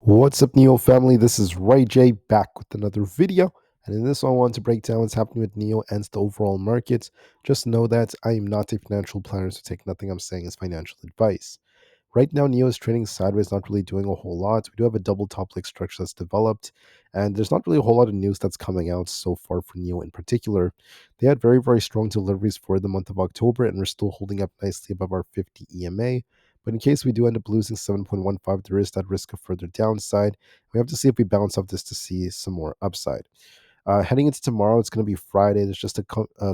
What's up, NIO family? This is Rey-Jay back with another video. And in this one, I want to break down what's happening with NIO and the overall market. Just know that I am not a financial planner, so take nothing I'm saying as financial advice. Right now, NIO is trading sideways, not really doing a whole lot. We do have a double top leg structure that's developed, and there's not really a whole lot of news that's coming out so far for NIO in particular. They had very, very strong deliveries for the month of October, and we're still holding up nicely above our 50 EMA. But in case we do end up losing 7.15, there is that risk of further downside. We have to see if we bounce off this to see some more upside. Heading into tomorrow, it's going to be Friday. There's just a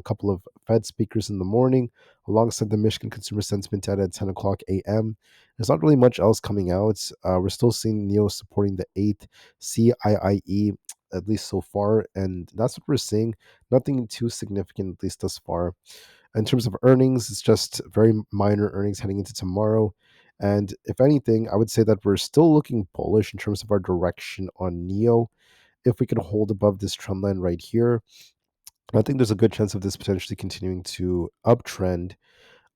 couple of Fed speakers in the morning, alongside the Michigan Consumer Sentiment Data at 10 o'clock a.m. There's not really much else coming out. We're still seeing NEO supporting the 8th CIIE, at least so far, and that's what we're seeing. Nothing too significant, at least thus far. In terms of earnings, it's just very minor earnings heading into tomorrow. And if anything, I would say that we're still looking bullish in terms of our direction on NEO. If we can hold above this trend line right here, I think there's a good chance of this potentially continuing to uptrend.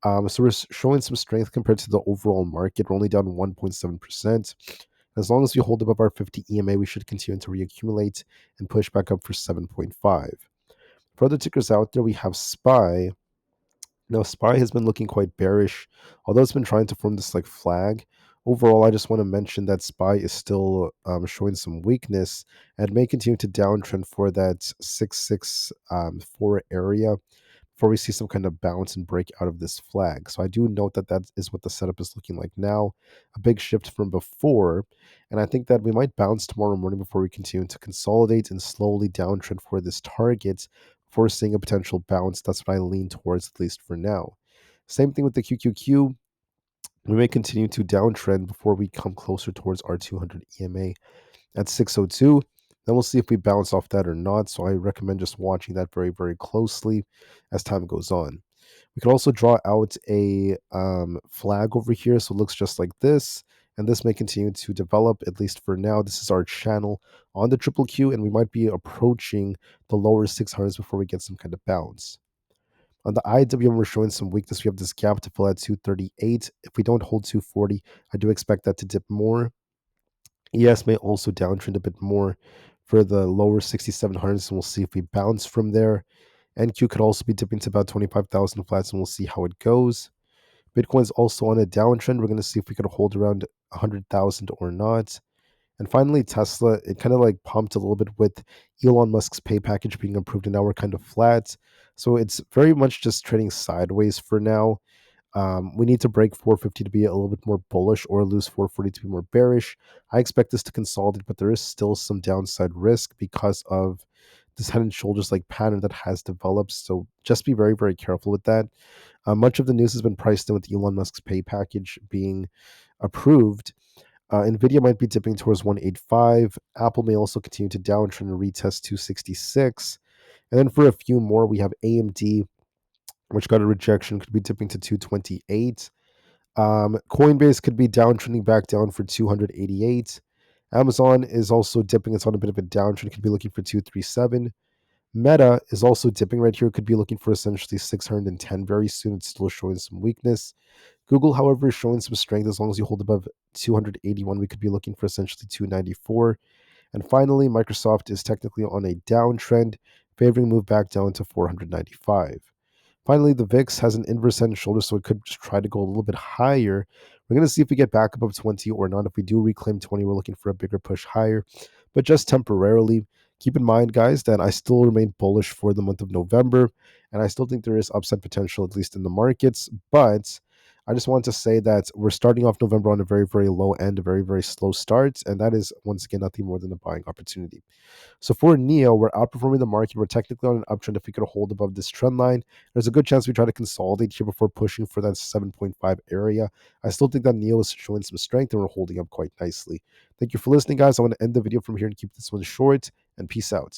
So we're showing some strength compared to the overall market. We're only down 1.7%. As long as we hold above our 50 EMA, we should continue to reaccumulate and push back up for 7.5. For other tickers out there, we have SPY. Now, SPY has been looking quite bearish, although it's been trying to form this like flag. Overall, I just want to mention that SPY is still showing some weakness and may continue to downtrend for that 664 area before we see some kind of bounce and break out of this flag. So I do note that that is what the setup is looking like now, a big shift from before. And I think that we might bounce tomorrow morning before we continue to consolidate and slowly downtrend for this target before seeing a potential bounce. That's what I lean towards, at least for now. Same thing with the QQQ. We may continue to downtrend before we come closer towards our 200 EMA at 602. Then we'll see if we bounce off that or not. So I recommend just watching that very, very closely as time goes on. We can also draw out a flag over here. So it looks just like this. And this may continue to develop, at least for now. This is our channel on the triple Q, and we might be approaching the lower 600s before we get some kind of bounce. On the IWM, we're showing some weakness. We have this gap to fill at 238. If we don't hold 240, I do expect that to dip more. ES may also downtrend a bit more for the lower 6,700s, and we'll see if we bounce from there. NQ could also be dipping to about 25,000 flats, and we'll see how it goes. Bitcoin's also on a downtrend. We're going to see if we could hold around 100,000 or not. And finally, Tesla, it kind of like pumped a little bit with Elon Musk's pay package being approved, and now we're kind of flat. So it's very much just trading sideways for now. We need to break 450 to be a little bit more bullish, or lose 440 to be more bearish. I expect this to consolidate, but there is still some downside risk because of this head and shoulders like pattern that has developed. So just be very, very careful with that. Much of the news has been priced in with Elon Musk's pay package being approved. Nvda might be dipping towards 185. Apple may also continue to downtrend and retest 266. And then for a few more, we have AMD, which got a rejection, could be dipping to 228. Coinbase could be downtrending back down for 288. Amazon is also dipping. It's on a bit of a downtrend. Could be looking for 237. Meta is also dipping right here. Could be looking for essentially 610 very soon. It's still showing some weakness. Google, however, is showing some strength. As long as you hold above 281, we could be looking for essentially 294. And finally, Microsoft is technically on a downtrend, favoring move back down to 495. Finally, the VIX has an inverse head and shoulder, so it could just try to go a little bit higher. We're going to see if we get back above 20 or not. If we do reclaim 20, we're looking for a bigger push higher, but just temporarily. Keep in mind, guys, that I still remain bullish for the month of November, and I still think there is upside potential, at least in the markets. But I just want to say that we're starting off November on a very, very low end, a very, very slow start, and that is, once again, nothing more than a buying opportunity. So for NEO, we're outperforming the market. We're technically on an uptrend. If we could hold above this trend line, there's a good chance we try to consolidate here before pushing for that 7.5 area. I still think that NEO is showing some strength, and we're holding up quite nicely. Thank you for listening, guys. I want to end the video from here and keep this one short, and peace out.